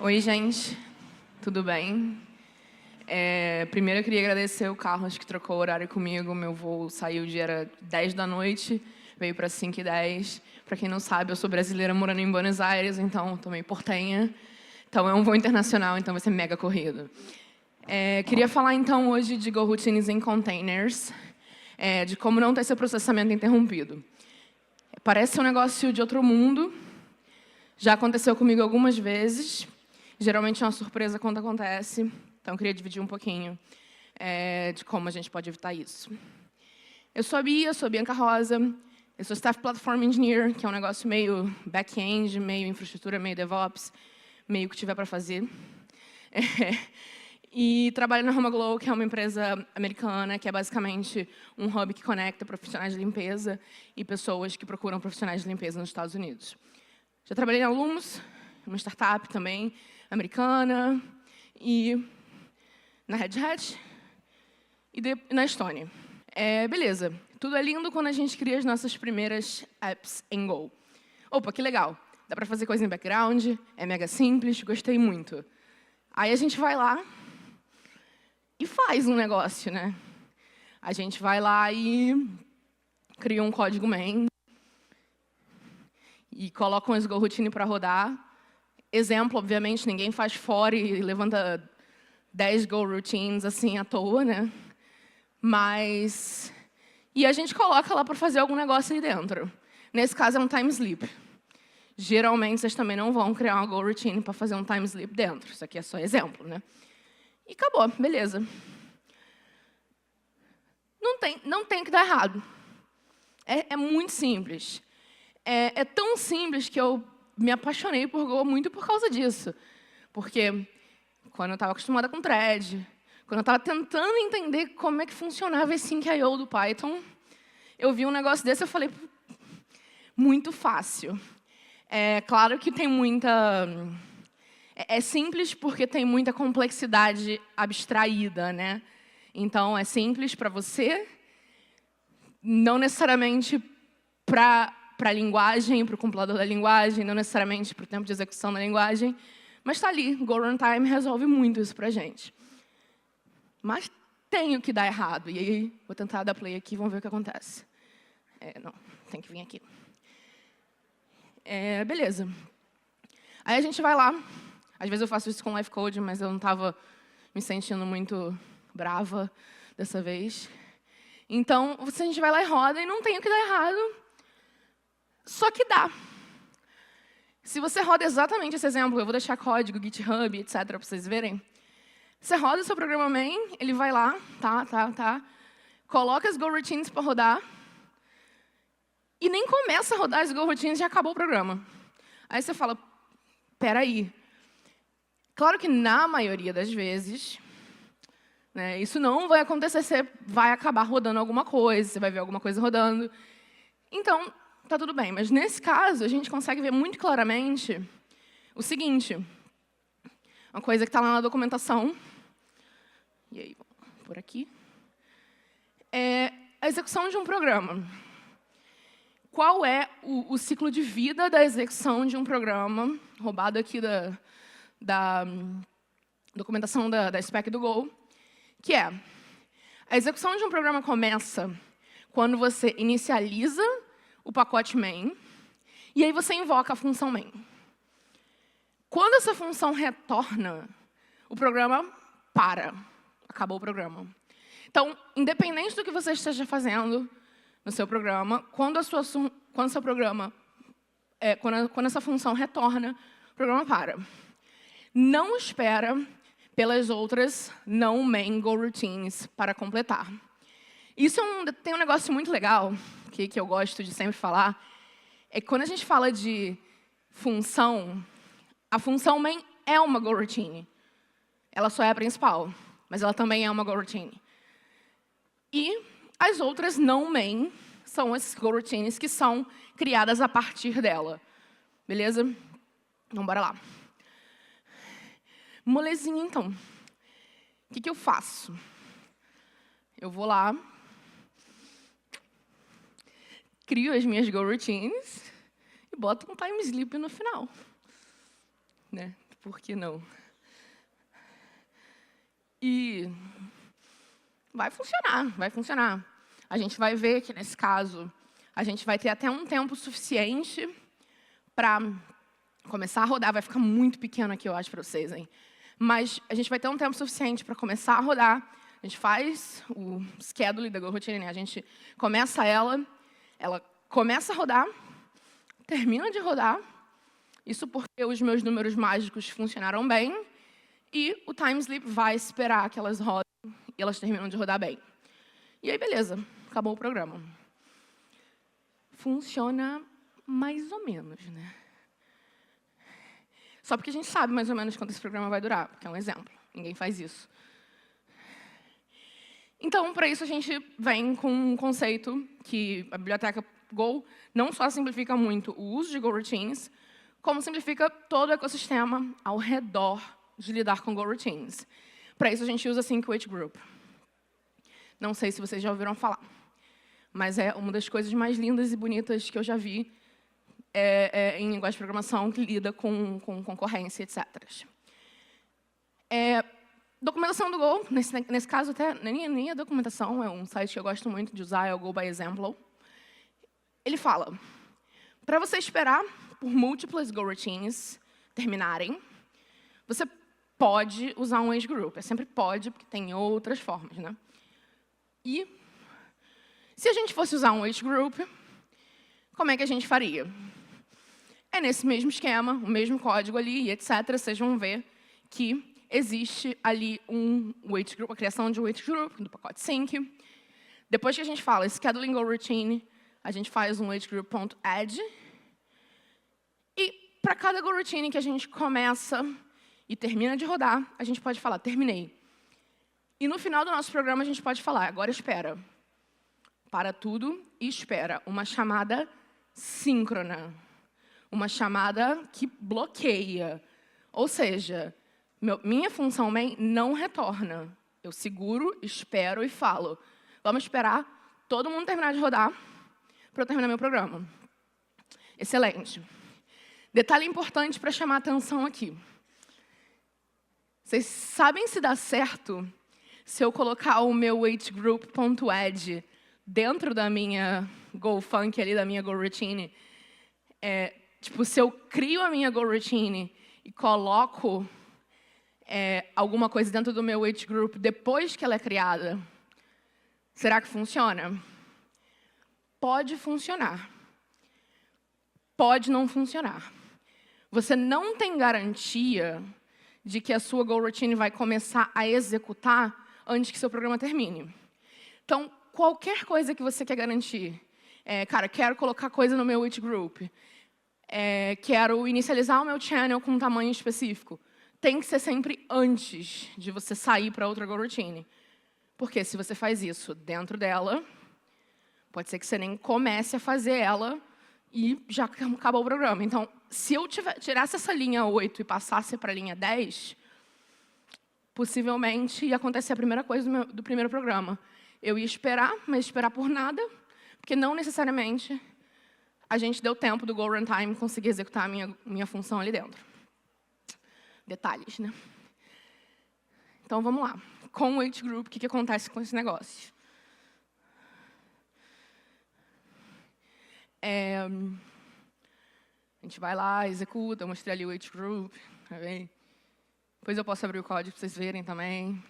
Oi, gente. Tudo bem? Primeiro, eu queria agradecer o Carlos, que trocou o horário comigo. Meu voo saiu de era 10 da noite, veio para 5h10. Para quem não sabe, eu sou brasileira morando em Buenos Aires, então estou meio portenha. Então, é um voo internacional, então vai ser mega corrido. Queria falar, então, hoje de Go Routines em Containers, de como não ter esse processamento interrompido. Parece um negócio de outro mundo. Já aconteceu comigo algumas vezes. Geralmente é uma surpresa quando acontece. Então, eu queria dividir um pouquinho de como a gente pode evitar isso. Eu sou a Bianca Rosa. Eu sou Staff Platform Engineer, que é um negócio meio back-end, meio infraestrutura, meio DevOps, meio o que tiver para fazer. E trabalho na HomeGlow, que é uma empresa americana, que é basicamente um hub que conecta profissionais de limpeza e pessoas que procuram profissionais de limpeza nos Estados Unidos. Já trabalhei na Lumos, uma startup também americana, e na Red Hat e na Estônia. Beleza, tudo é lindo quando a gente cria as nossas primeiras apps em Go. Opa, que legal, dá para fazer coisa em background, é mega simples, gostei muito. Aí a gente vai lá e faz um negócio, né? A gente vai lá e cria um código main e coloca um Go Routine para rodar. Exemplo, obviamente, ninguém faz for e levanta 10 Go Routines assim à toa, né? E a gente coloca lá para fazer algum negócio aí dentro. Nesse caso, é um time sleep. Geralmente, vocês também não vão criar uma Go Routine para fazer um time sleep dentro. Isso aqui é só exemplo, né? E acabou, beleza. Não tem que dar errado. É muito simples. É tão simples que eu me apaixonei por Go muito por causa disso. Porque quando eu estava acostumada com thread, quando eu estava tentando entender como é que funcionava esse sync.io do Python, eu vi um negócio desse e eu falei, muito fácil. Claro que tem muita... É simples porque tem muita complexidade abstraída, né? Então, é simples para você, não necessariamente para a linguagem, para o compilador da linguagem, não necessariamente para o tempo de execução da linguagem, mas está ali, Go Runtime resolve muito isso para a gente. Mas tem o que dar errado, e aí vou tentar dar play aqui, vamos ver o que acontece. Não, tem que vir aqui. Beleza. Aí a gente vai lá, às vezes eu faço isso com live code, mas eu não estava me sentindo muito brava dessa vez. Então, a gente vai lá e roda, e não tem o que dar errado, só que dá. Se você roda exatamente esse exemplo, eu vou deixar código, GitHub, etc., para vocês verem. Você roda o seu programa main, ele vai lá, coloca as Go Routines para rodar, e nem começa a rodar as Go Routines, já acabou o programa. Aí você fala, peraí. Claro que na maioria das vezes, né, isso não vai acontecer, você vai acabar rodando alguma coisa, você vai ver alguma coisa rodando. Então, tá tudo bem, mas nesse caso, a gente consegue ver muito claramente o seguinte, uma coisa que está lá na documentação, e aí, por aqui, é a execução de um programa. Qual é o ciclo de vida da execução de um programa, roubado aqui da documentação da spec do Go, que é, a execução de um programa começa quando você inicializa o pacote main, e aí você invoca a função main. Quando essa função retorna, o programa para. Acabou o programa. Então, independente do que você esteja fazendo no seu programa, quando essa função retorna, o programa para. Não espera pelas outras não main Go Routines para completar. Isso tem um negócio muito legal, que eu gosto de sempre falar, é que quando a gente fala de função, a função main é uma Go Routine. Ela só é a principal, mas ela também é uma Go Routine. E as outras não main são essas Go Routines que são criadas a partir dela. Beleza? Então, bora lá. Molezinha, então. O que eu faço? Eu vou lá, crio as minhas Go Routines e boto um time sleep no final. Né? Por que não? E vai funcionar, vai funcionar. A gente vai ver que, nesse caso, a gente vai ter até um tempo suficiente para começar a rodar. Vai ficar muito pequeno aqui, eu acho, para vocês, hein? Mas a gente vai ter um tempo suficiente para começar a rodar. A gente faz o schedule da GoRoutine, né? A gente começa ela começa a rodar, termina de rodar. Isso porque os meus números mágicos funcionaram bem. E o time sleep vai esperar que elas rodem e elas terminam de rodar bem. E aí, beleza, acabou o programa. Funciona mais ou menos, né? Só porque a gente sabe mais ou menos quanto esse programa vai durar, porque é um exemplo. Ninguém faz isso. Então, para isso, a gente vem com um conceito que a biblioteca Go não só simplifica muito o uso de GoRoutines, como simplifica todo o ecossistema ao redor de lidar com GoRoutines. Para isso, a gente usa Sync Weight Group. Não sei se vocês já ouviram falar, mas é uma das coisas mais lindas e bonitas que eu já vi em linguagem de programação que lida com concorrência, etc. Documentação do Go, nesse caso, até nem a documentação, é um site que eu gosto muito de usar, é o Go by Example. Ele fala, para você esperar por múltiplas GoRoutines terminarem, você pode usar um age group. É sempre pode, porque tem outras formas, né? E se a gente fosse usar um age group, como é que a gente faria? É nesse mesmo esquema, o mesmo código ali, etc. Vocês vão ver que existe ali um wait group, a criação de um wait group do pacote sync. Depois que a gente fala scheduling GoRoutine, a gente faz um wait group.add. E para cada GoRoutine que a gente começa e termina de rodar, a gente pode falar, terminei. E no final do nosso programa, a gente pode falar, agora espera. Para tudo e espera. Uma chamada síncrona. Uma chamada que bloqueia. Ou seja, minha função main não retorna. Eu seguro, espero e falo. Vamos esperar todo mundo terminar de rodar para eu terminar meu programa. Excelente. Detalhe importante para chamar a atenção aqui. Vocês sabem se dá certo se eu colocar o meu waitGroup.add dentro da minha GoFunk, ali, da minha GoRoutine? Tipo, se eu crio a minha GoRoutine e coloco alguma coisa dentro do meu waitGroup depois que ela é criada, será que funciona? Pode funcionar. Pode não funcionar. Você não tem garantia de que a sua GoRoutine vai começar a executar antes que seu programa termine. Então, qualquer coisa que você quer garantir, cara, quero colocar coisa no meu wait group, quero inicializar o meu channel com um tamanho específico, tem que ser sempre antes de você sair para outra GoRoutine. Porque se você faz isso dentro dela, pode ser que você nem comece a fazer ela e já acabou o programa. Então, se eu tirasse essa linha 8 e passasse para a linha 10, possivelmente ia acontecer a primeira coisa do primeiro programa. Eu ia esperar, mas esperar por nada, porque não necessariamente a gente deu tempo do Go Runtime conseguir executar a minha função ali dentro. Detalhes, né? Então, vamos lá. Com o wait group, o que acontece com esse negócio? A gente vai lá, executa, eu mostrei ali o wait group. Tá bem? Depois eu posso abrir o código para vocês verem também,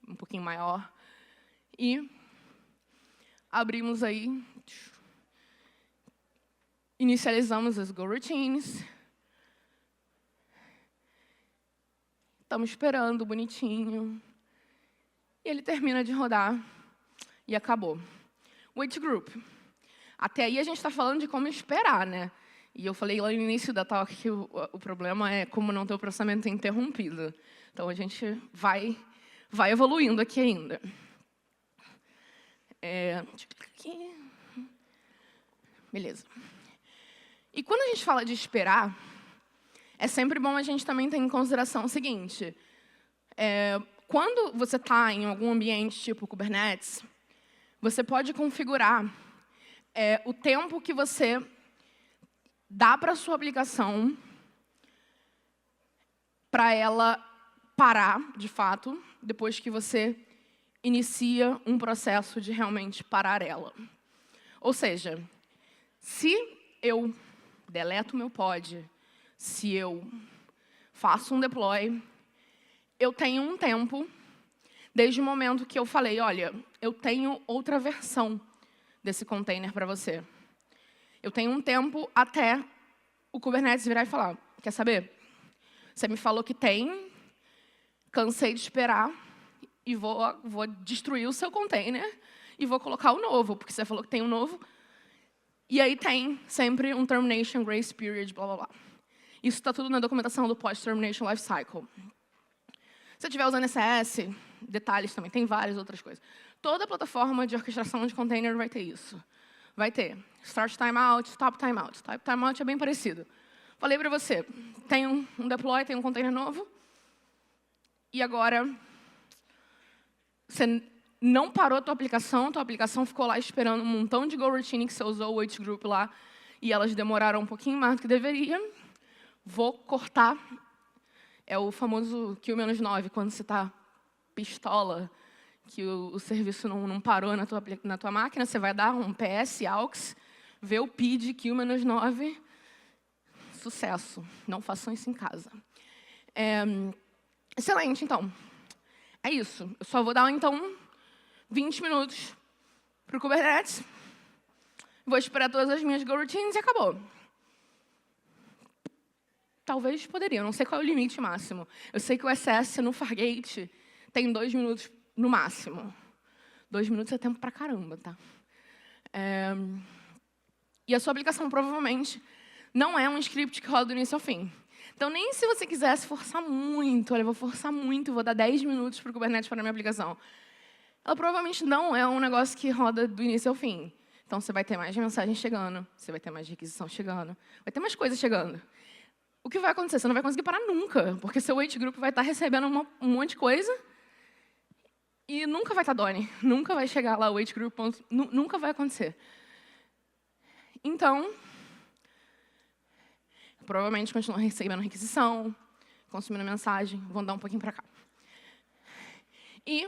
um pouquinho maior. E abrimos aí, inicializamos as GoRoutines. Estamos esperando, bonitinho. E ele termina de rodar e acabou. Wait group. Até aí a gente está falando de como esperar, né? E eu falei lá no início da talk que o problema é como não ter o processamento interrompido. Então a gente vai evoluindo aqui ainda. Deixa eu clicar aqui. Beleza. E quando a gente fala de esperar, é sempre bom a gente também ter em consideração o seguinte. Quando você está em algum ambiente tipo Kubernetes, você pode configurar o tempo que você dá para a sua aplicação para ela parar, de fato, depois que você inicia um processo de realmente parar ela. Ou seja, se eu deleto meu pod, se eu faço um deploy, eu tenho um tempo, desde o momento que eu falei, olha, eu tenho outra versão desse container para você. Eu tenho um tempo até o Kubernetes virar e falar, quer saber? Você me falou que tem, cansei de esperar e vou destruir o seu container e vou colocar o novo, porque você falou que tem um novo. E aí tem sempre um termination grace period, blá, blá, blá. Isso está tudo na documentação do post-termination lifecycle. Se você estiver usando SS, detalhes também, tem várias outras coisas. Toda plataforma de orquestração de container vai ter isso. Vai ter start timeout, stop timeout. Stop timeout é bem parecido. Falei para você, tem um deploy, tem um container novo, e agora você não parou a tua aplicação ficou lá esperando um montão de GoRoutine que você usou o wait group lá, e elas demoraram um pouquinho mais do que deveria. Vou cortar. É o famoso Q-9, quando você está pistola, que o serviço não parou na tua máquina, você vai dar um PS aux, ver o PID Q-9, sucesso. Não façam isso em casa. Excelente, então. É isso. Eu só vou dar, então, 20 minutos para o Kubernetes. Vou esperar todas as minhas GoRoutines e acabou. Talvez poderia, eu não sei qual é o limite máximo. Eu sei que o SS no Fargate tem 2 minutos no máximo. 2 minutos é tempo pra caramba, tá? E a sua aplicação provavelmente não é um script que roda do início ao fim. Então, nem se você quisesse forçar muito, olha, eu vou forçar muito, vou dar 10 minutos para o Kubernetes para a minha aplicação. Ela provavelmente não é um negócio que roda do início ao fim. Então, você vai ter mais mensagem chegando, você vai ter mais requisição chegando, vai ter mais coisas chegando. O que vai acontecer? Você não vai conseguir parar nunca, porque seu wait group vai estar recebendo um monte de coisa e nunca vai estar done, nunca vai chegar lá o wait group, nunca vai acontecer. Então, provavelmente continua recebendo requisição, consumindo mensagem, vão dar um pouquinho para cá. E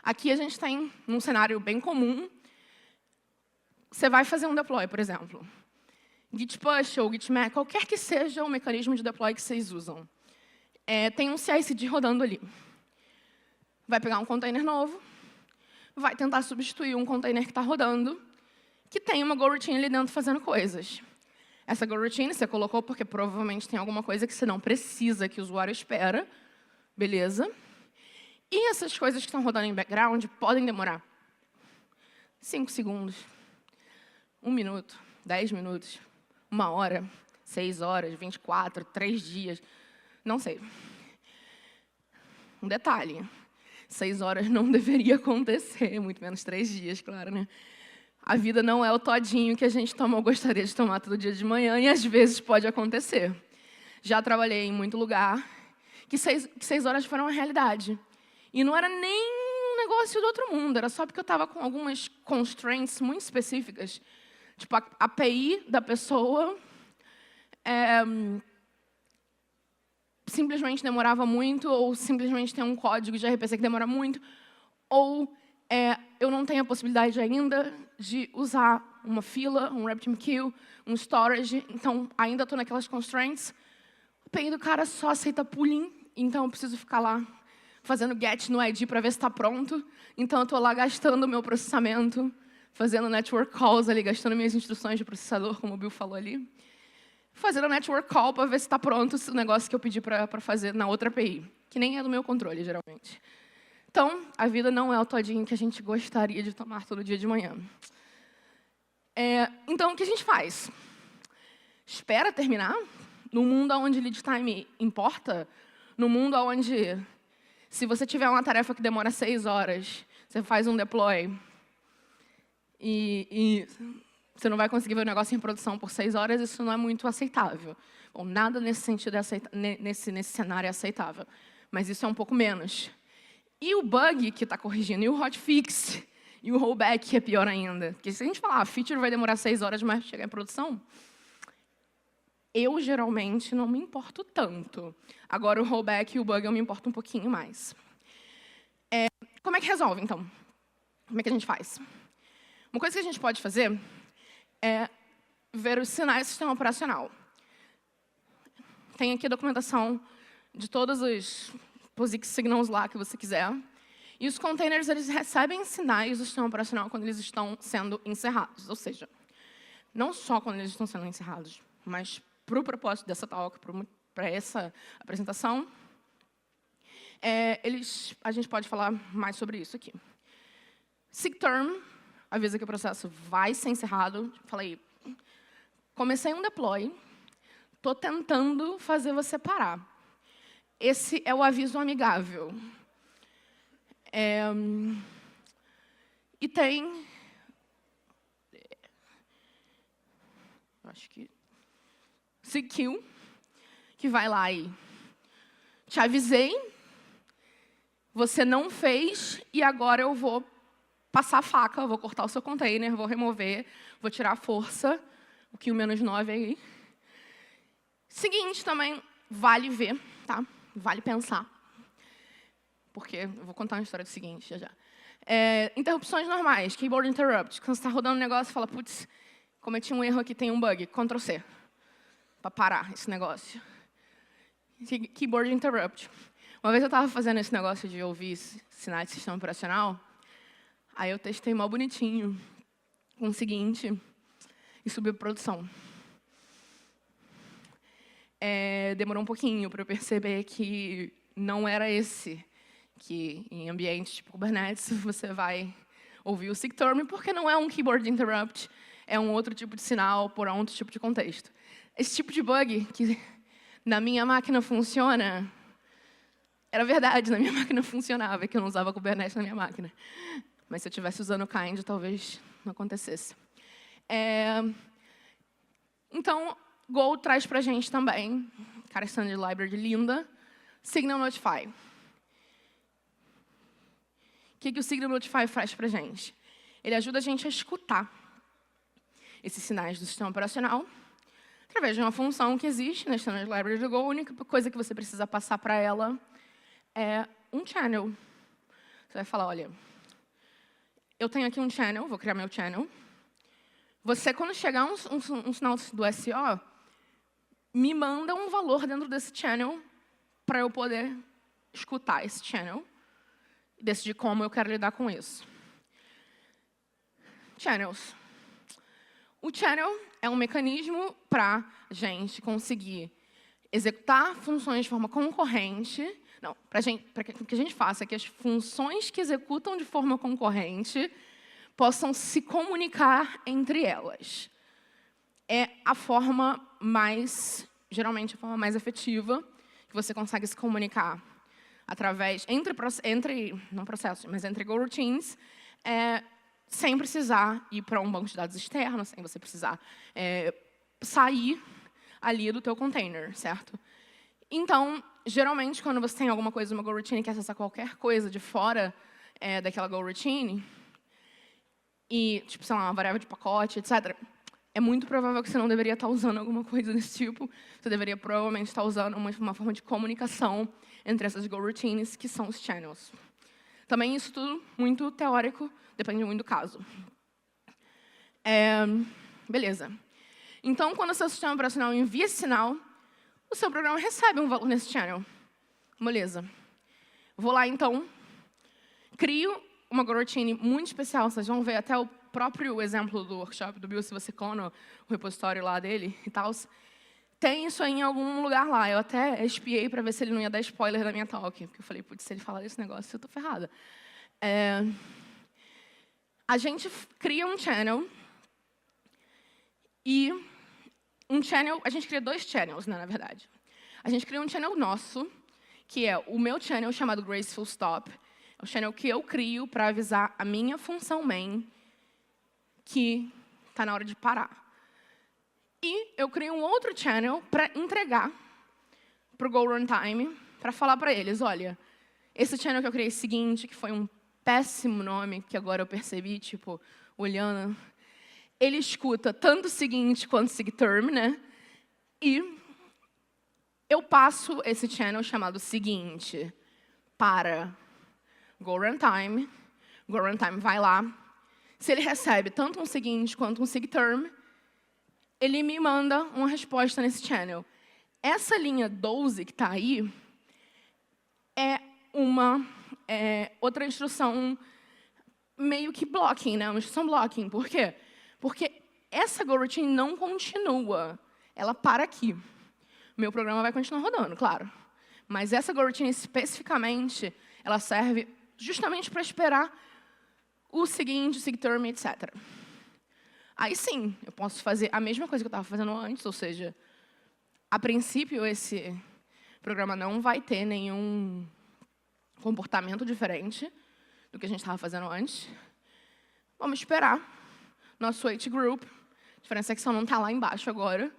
aqui a gente tem um cenário bem comum. Você vai fazer um deploy, por exemplo. Git push ou Git merge, qualquer que seja o mecanismo de deploy que vocês usam. Tem um CI/CD rodando ali. Vai pegar um container novo, vai tentar substituir um container que está rodando, que tem uma GoRoutine ali dentro fazendo coisas. Essa GoRoutine você colocou porque provavelmente tem alguma coisa que você não precisa, que o usuário espera. Beleza. E essas coisas que estão rodando em background podem demorar 5 segundos, 1 minuto, 10 minutos, 1 hora, 6 horas, 24, 3 dias, não sei. Um detalhe, 6 horas não deveria acontecer, muito menos 3 dias, claro, né? A vida não é o todinho que a gente toma ou gostaria de tomar todo dia de manhã, e às vezes pode acontecer. Já trabalhei em muito lugar que 6 horas foram uma realidade. E não era nem um negócio do outro mundo, era só porque eu estava com algumas constraints muito específicas. Tipo, a API da pessoa simplesmente demorava muito, ou simplesmente tem um código de RPC que demora muito, ou eu não tenho a possibilidade ainda de usar uma fila, um RabbitMQ, um storage, então ainda estou naquelas constraints. A API do cara só aceita pooling, então eu preciso ficar lá fazendo get no ID para ver se está pronto. Então eu estou lá gastando o meu processamento, fazendo network calls ali, gastando minhas instruções de processador, como o Bill falou ali. Fazendo network call para ver se está pronto o negócio que eu pedi para fazer na outra API, que nem é do meu controle, geralmente. Então, a vida não é o todinho que a gente gostaria de tomar todo dia de manhã. Então, o que a gente faz? Espera terminar? No mundo onde lead time importa? No mundo onde, se você tiver uma tarefa que demora 6 horas, você faz um deploy e você não vai conseguir ver o negócio em produção por 6 horas, isso não é muito aceitável. Bom, nada nesse sentido nesse cenário é aceitável, mas isso é um pouco menos. E o bug que está corrigindo, e o hotfix, e o rollback, que é pior ainda. Porque se a gente falar, a feature vai demorar 6 horas mais para chegar em produção, eu, geralmente, não me importo tanto. Agora, o rollback e o bug eu me importo um pouquinho mais. Como é que resolve, então? Como é que a gente faz? Uma coisa que a gente pode fazer é ver os sinais do sistema operacional. Tem aqui a documentação de todos os POSIX signals lá que você quiser. E os containers, eles recebem sinais do sistema operacional quando eles estão sendo encerrados. Ou seja, não só quando eles estão sendo encerrados, mas para o propósito dessa talk, para essa apresentação, a gente pode falar mais sobre isso aqui. SIGTERM avisa que o processo vai ser encerrado. Falei, comecei um deploy, estou tentando fazer você parar. Esse é o aviso amigável. E tem... acho que... SIGKILL, que vai lá e... te avisei, você não fez, e agora eu vou passar a faca, vou cortar o seu container, vou remover, vou tirar a força, o Q -9 aí. Seguinte também, vale ver, tá? Vale pensar. Porque eu vou contar uma história do seguinte, já. Interrupções normais, keyboard interrupt. Quando você está rodando um negócio, você fala, putz, cometi um erro aqui, tem um bug. Ctrl+C, para parar esse negócio. Keyboard interrupt. Uma vez eu estava fazendo esse negócio de ouvir sinais de sistema operacional, aí eu testei mal bonitinho com o seguinte e subi para produção. Demorou um pouquinho para eu perceber que não era esse, que em ambientes tipo Kubernetes você vai ouvir o SIGTERM, porque não é um keyboard interrupt, é um outro tipo de sinal por um outro tipo de contexto. Esse tipo de bug que na minha máquina funciona, era verdade, na minha máquina funcionava, que eu não usava Kubernetes na minha máquina. Mas se eu estivesse usando o Kind, talvez não acontecesse. Então, Go traz para a gente também, cara, standard library linda, Signal Notify. O que o Signal Notify faz para a gente? Ele ajuda a gente a escutar esses sinais do sistema operacional através de uma função que existe na standard library do Go. A única coisa que você precisa passar para ela é um channel. Você vai falar, olha, eu tenho aqui um channel, vou criar meu channel. Você, quando chegar um sinal do SO, me manda um valor dentro desse channel para eu poder escutar esse channel e decidir como eu quero lidar com isso. Channels. O channel é um mecanismo para a gente conseguir executar funções de forma concorrente. Não, para que a gente faça que as funções que executam de forma concorrente possam se comunicar entre elas. É a forma mais, geralmente, a forma mais efetiva que você consegue se comunicar através, não processos, mas entre GoRoutines, sem precisar ir para um banco de dados externo, sem você precisar sair ali do teu container, certo? Então, geralmente, quando você tem alguma coisa, uma GoRoutine, que acessa qualquer coisa de fora daquela GoRoutine, e, tipo, sei lá, uma variável de pacote, etc., é muito provável que você não deveria estar usando alguma coisa desse tipo. Você deveria provavelmente estar usando uma forma de comunicação entre essas GoRoutines, que são os channels. Também isso tudo muito teórico, depende muito do caso. Beleza. Então, quando o seu sistema operacional envia esse sinal, o seu programa recebe um valor nesse channel. Beleza. Vou lá, então, crio uma GoRoutine muito especial. Vocês vão ver até o próprio exemplo do workshop do Bill Sivasecono, o repositório lá dele e tal. Tem isso aí em algum lugar lá. Eu até espiei para ver se ele não ia dar spoiler da minha talk. Porque eu falei, putz, se ele falar desse negócio, eu estou ferrada. A gente cria um channel. E a gente cria 2 channels, né, na verdade. A gente cria um channel nosso, que é o meu channel chamado Graceful Stop. É o channel que eu crio para avisar a minha função main que está na hora de parar. E eu crio um outro channel para entregar para o Go Runtime, para falar para eles, olha, esse channel que eu criei seguinte, que foi um péssimo nome, que agora eu percebi, tipo, olhando, ele escuta tanto o seguinte quanto o SIGTERM, né? E eu passo esse channel chamado seguinte para Go Runtime. Go Runtime vai lá. Se ele recebe tanto um seguinte quanto um sigterm, ele me manda uma resposta nesse channel. Essa linha 12 que está aí é uma outra instrução meio que blocking, né? Uma instrução blocking. Por quê? Porque essa goroutine não continua. Ela para aqui. Meu programa vai continuar rodando, claro. Mas essa goroutine, especificamente, ela serve justamente para esperar o seguinte, o sigterm, etc. Aí sim, eu posso fazer a mesma coisa que eu estava fazendo antes, ou seja, a princípio, esse programa não vai ter nenhum comportamento diferente do que a gente estava fazendo antes. Vamos esperar nosso wait group, a diferença é que só não está lá embaixo agora,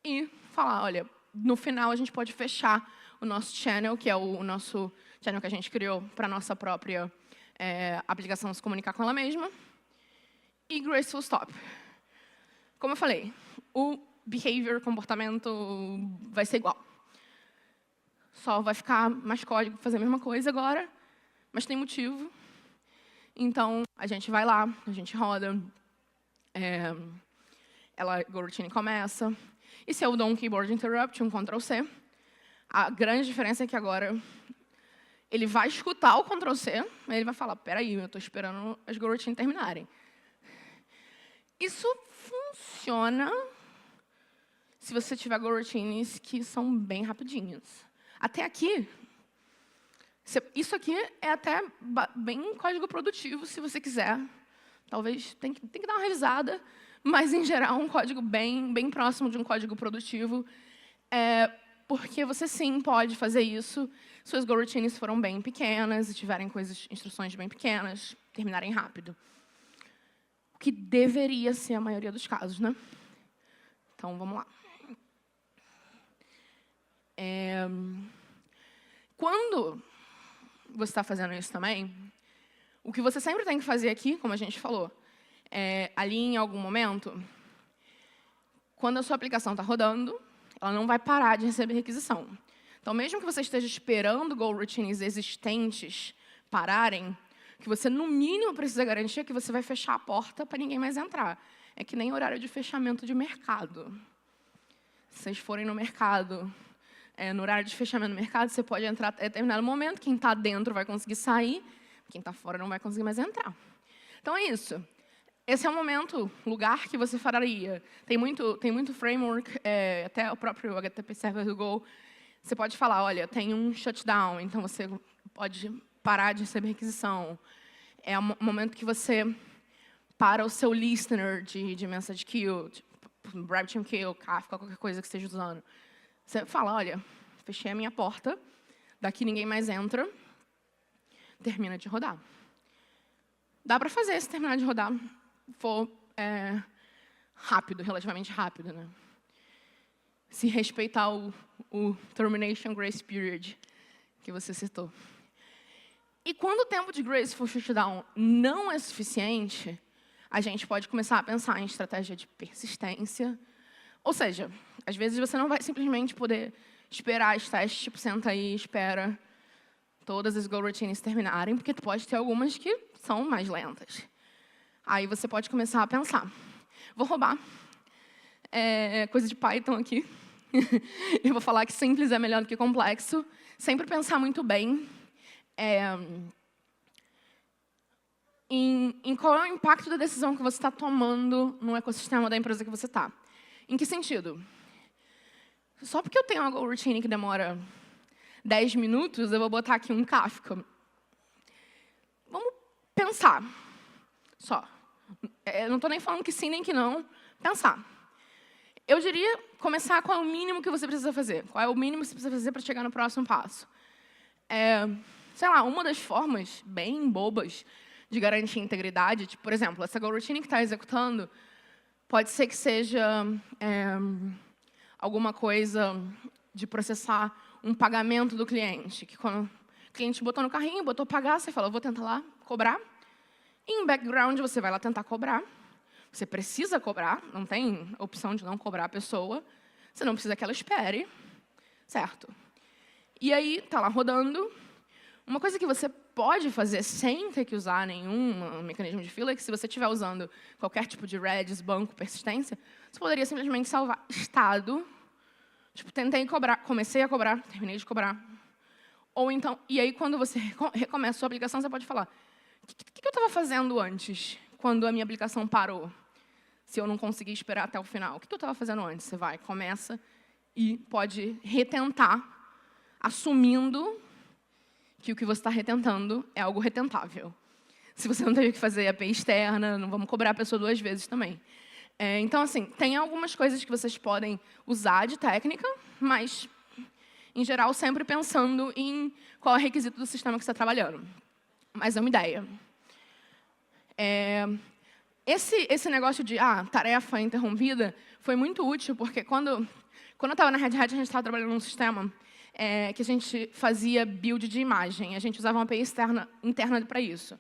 e falar, olha, no final a gente pode fechar o nosso channel, que é o nosso channel que a gente criou para a nossa própria aplicação se comunicar com ela mesma, e graceful stop. Como eu falei, o behavior, comportamento, vai ser igual. Só vai ficar mais código para fazer a mesma coisa agora, mas tem motivo. Então, a gente vai lá, a gente roda, a goroutine começa. E se eu dou um keyboard interrupt, um Ctrl+C, a grande diferença é que agora ele vai escutar o Ctrl+C, mas ele vai falar, peraí, eu estou esperando as goroutines terminarem. Isso funciona se você tiver goroutines que são bem rapidinhas. Até aqui, isso aqui é até bem código produtivo, se você quiser. Talvez tem que dar uma revisada, mas, em geral, um código bem próximo de um código produtivo. Porque você, sim, pode fazer isso. Suas goroutines foram bem pequenas e tiverem instruções bem pequenas, terminarem rápido. O que deveria ser a maioria dos casos, né? Então, vamos lá. Quando você está fazendo isso também, o que você sempre tem que fazer aqui, como a gente falou, ali em algum momento, quando a sua aplicação está rodando, ela não vai parar de receber requisição. Então, mesmo que você esteja esperando goroutines existentes pararem, que você, no mínimo, precisa garantir é que você vai fechar a porta para ninguém mais entrar. É que nem horário de fechamento de mercado. Se vocês forem no mercado, no horário de fechamento do mercado, você pode entrar até determinado momento, quem está dentro vai conseguir sair, quem está fora não vai conseguir mais entrar. Então, é isso. Esse é o momento, lugar que você faria. Tem muito framework, até o próprio HTTP Server do Go. Você pode falar, olha, tem um shutdown, então você pode parar de receber requisição. É o momento que você para o seu listener de message queue, tipo, RabbitMQ, Kafka, qualquer coisa que esteja usando. Você fala, olha, fechei a minha porta, daqui ninguém mais entra, termina de rodar. Dá para fazer se terminar de rodar, for rápido, relativamente rápido, né? Se respeitar o termination grace period que você citou. E quando o tempo de graceful shutdown não é suficiente, a gente pode começar a pensar em estratégia de persistência. Ou seja, às vezes você não vai simplesmente poder esperar as testes, tipo, senta aí e espera todas as goroutines terminarem, porque pode ter algumas que são mais lentas. Aí você pode começar a pensar. Vou roubar coisa de Python aqui. E vou falar que simples é melhor do que complexo. Sempre pensar muito bem em qual é o impacto da decisão que você está tomando no ecossistema da empresa que você está. Em que sentido? Só porque eu tenho uma goroutine que demora 10 minutos, eu vou botar aqui um Kafka. Vamos pensar. Só. Eu não estou nem falando que sim nem que não. Pensar. Eu diria começar com o mínimo que você precisa fazer. Qual é o mínimo que você precisa fazer para chegar no próximo passo? Sei lá, uma das formas bem bobas de garantir integridade, tipo, por exemplo, essa goroutine que está executando, pode ser que seja alguma coisa de processar um pagamento do cliente, que quando o cliente botou no carrinho, botou pagar, você fala, eu vou tentar lá cobrar. E em background, você vai lá tentar cobrar. Você precisa cobrar, não tem opção de não cobrar a pessoa. você não precisa que ela espere, certo? E aí, está lá rodando. Uma coisa que você pode fazer sem ter que usar nenhum mecanismo de fila é que, se você estiver usando qualquer tipo de Redis, banco, persistência, você poderia simplesmente salvar estado. Tipo, tentei cobrar, comecei a cobrar, terminei de cobrar. Ou então, e aí, quando você recomeça a sua aplicação, você pode falar: o que eu estava fazendo antes, quando a minha aplicação parou? Se eu não consegui esperar até o final, o que eu estava fazendo antes? Você vai, começa e pode retentar, assumindo que o que você está retentando é algo retentável. Se você não teve que fazer API externa, não vamos cobrar a pessoa 2 vezes também. Então, assim, tem algumas coisas que vocês podem usar de técnica, mas, em geral, sempre pensando em qual é o requisito do sistema que você está trabalhando. Mas é uma ideia. Esse negócio de tarefa interrompida foi muito útil, porque quando eu estava na Red Hat, a gente estava trabalhando num sistema que a gente fazia build de imagem. A gente usava uma API interna para isso.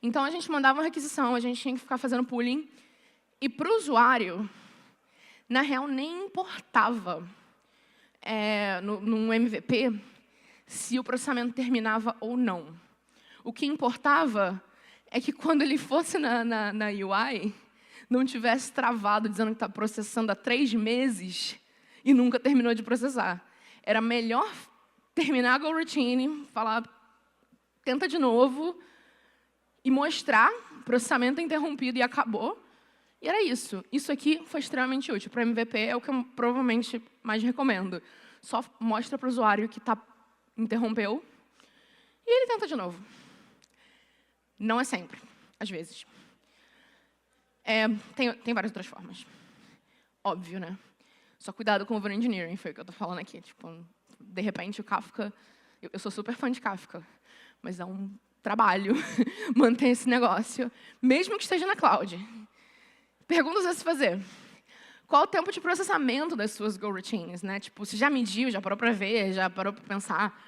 Então, a gente mandava uma requisição, a gente tinha que ficar fazendo pooling. E, para o usuário, na real, nem importava no MVP se o processamento terminava ou não. O que importava é que, quando ele fosse na UI, não tivesse travado dizendo que está processando há 3 meses e nunca terminou de processar. Era melhor terminar a GoRoutine, falar, tenta de novo, e mostrar processamento interrompido e acabou. E era isso. Isso aqui foi extremamente útil. Para MVP é o que eu provavelmente mais recomendo. Só mostra para o usuário que interrompeu e ele tenta de novo. Não é sempre, às vezes. Tem várias outras formas. Óbvio, né? Só cuidado com o over-engineering, foi o que eu estou falando aqui. Tipo, de repente, o Kafka... Eu sou super fã de Kafka, mas é um trabalho manter esse negócio, mesmo que esteja na cloud. Perguntas a se fazer. Qual o tempo de processamento das suas GoRoutines? Né? Tipo, se já mediu, já parou para ver, já parou para pensar,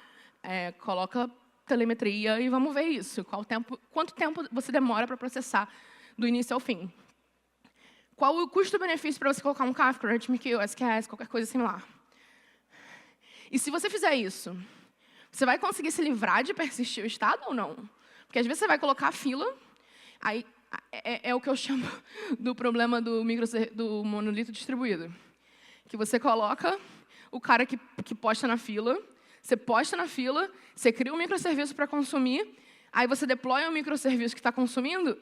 coloca telemetria e vamos ver isso. Quanto tempo você demora para processar do início ao fim? Qual o custo-benefício para você colocar um Kafka, RabbitMQ, SQS, qualquer coisa similar? E se você fizer isso, você vai conseguir se livrar de persistir o estado ou não? Porque, às vezes, você vai colocar a fila, aí é o que eu chamo do problema do monolito distribuído. Que você coloca o cara que posta na fila, você posta na fila, você cria um microserviço para consumir, aí você deploya o microserviço que está consumindo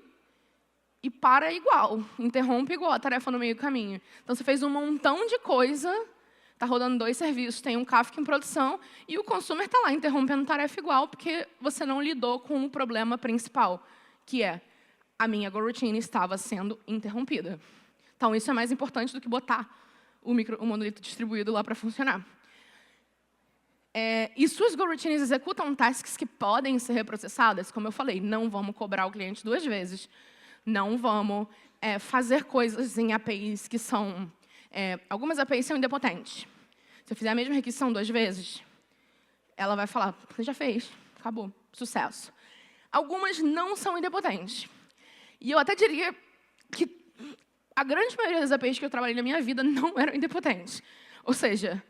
e para igual, interrompe igual a tarefa no meio do caminho. Então, você fez um montão de coisa, está rodando 2 serviços, tem um Kafka em produção, e o consumer está lá interrompendo tarefa igual, porque você não lidou com o problema principal, que é a minha GoRoutine estava sendo interrompida. Então, isso é mais importante do que botar o monolito distribuído lá para funcionar. E suas GoRoutines executam tasks que podem ser reprocessadas? Como eu falei, não vamos cobrar o cliente 2 vezes. Não vamos fazer coisas em APIs que são... algumas APIs são idempotentes. Se eu fizer a mesma requisição 2 vezes, ela vai falar, você já fez, acabou, sucesso. Algumas não são idempotentes. E eu até diria que a grande maioria das APIs que eu trabalhei na minha vida não eram idempotentes. Ou seja,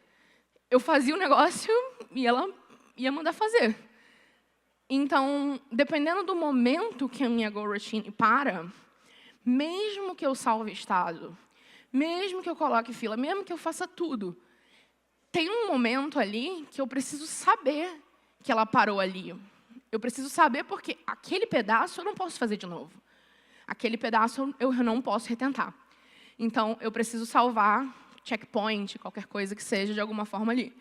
eu fazia o negócio e ela ia mandar fazer. Então, dependendo do momento que a minha GoRoutine para, mesmo que eu salve estado, mesmo que eu coloque fila, mesmo que eu faça tudo, tem um momento ali que eu preciso saber que ela parou ali. Eu preciso saber porque aquele pedaço eu não posso fazer de novo. Aquele pedaço eu não posso retentar. Então, eu preciso salvar checkpoint, qualquer coisa que seja, de alguma forma ali.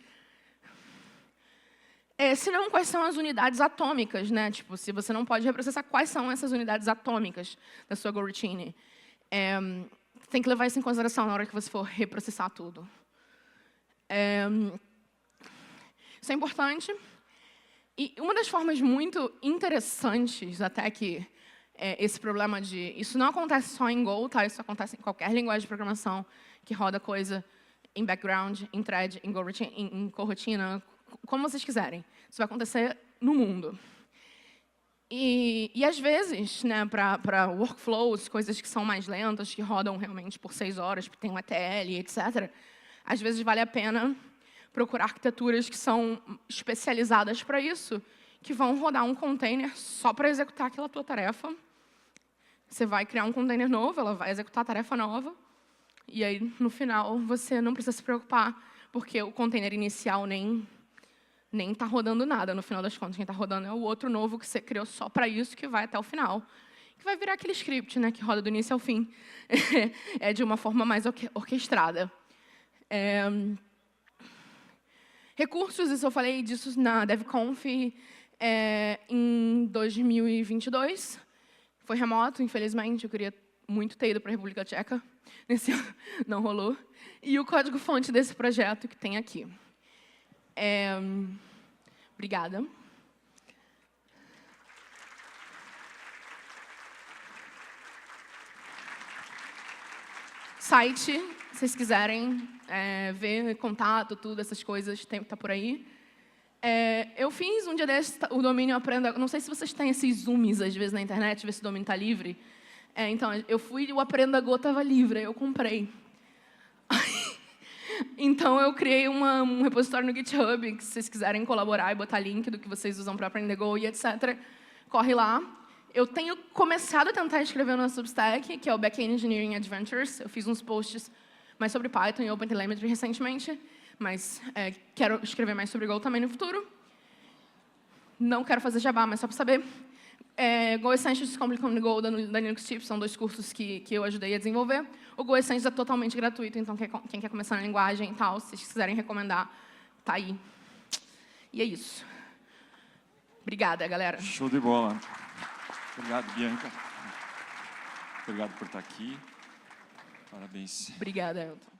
Se não, quais são as unidades atômicas, né? Tipo, se você não pode reprocessar, quais são essas unidades atômicas da sua GoRoutine? Tem que levar isso em consideração na hora que você for reprocessar tudo. Isso é importante. E uma das formas muito interessantes, até que esse problema de... Isso não acontece só em Go, tá? Isso acontece em qualquer linguagem de programação que roda coisa em background, em thread, em GoRoutine, em corotina, como vocês quiserem. Isso vai acontecer no mundo. E às vezes, né, para workflows, coisas que são mais lentas, que rodam realmente por 6 horas, que tem um ETL, etc., Às vezes vale a pena procurar arquiteturas que são especializadas para isso, que vão rodar um container só para executar aquela tua tarefa. Você vai criar um container novo, ela vai executar a tarefa nova, e aí, no final, você não precisa se preocupar, porque o container inicial nem está rodando nada, no final das contas. Quem está rodando é o outro novo que você criou só para isso, que vai até o final. Que vai virar aquele script, né, que roda do início ao fim. É de uma forma mais orquestrada. Recursos, isso eu falei disso na DevConf em 2022. Foi remoto, infelizmente. Eu queria muito ter ido para a República Tcheca. Nesse ano não rolou. E o código-fonte desse projeto que tem aqui. Obrigada. Site, se vocês quiserem ver contato, tudo, essas coisas, está por aí. Eu fiz um dia desses o domínio Aprenda... Não sei se vocês têm esses zooms, às vezes, na internet, ver se o domínio está livre. Então, eu fui e o Aprenda Go estava livre, eu comprei. Então, eu criei um repositório no GitHub, que se vocês quiserem colaborar e botar link do que vocês usam para Aprender Go e etc., corre lá. Eu tenho começado a tentar escrever no Substack, que é o Backend Engineering Adventures. Eu fiz uns posts mais sobre Python e OpenTelemetry recentemente, mas quero escrever mais sobre Go também no futuro. Não quero fazer jabá, mas só para saber. Go Essentials Complicando Go da Linux Tips são 2 cursos que eu ajudei a desenvolver. O Go Essentials é totalmente gratuito, então quem quer começar na linguagem e tal, se vocês quiserem recomendar, tá aí. E é isso. Obrigada, galera. Show de bola. Obrigado, Bianca. Obrigado por estar aqui. Parabéns. Obrigada, Elton.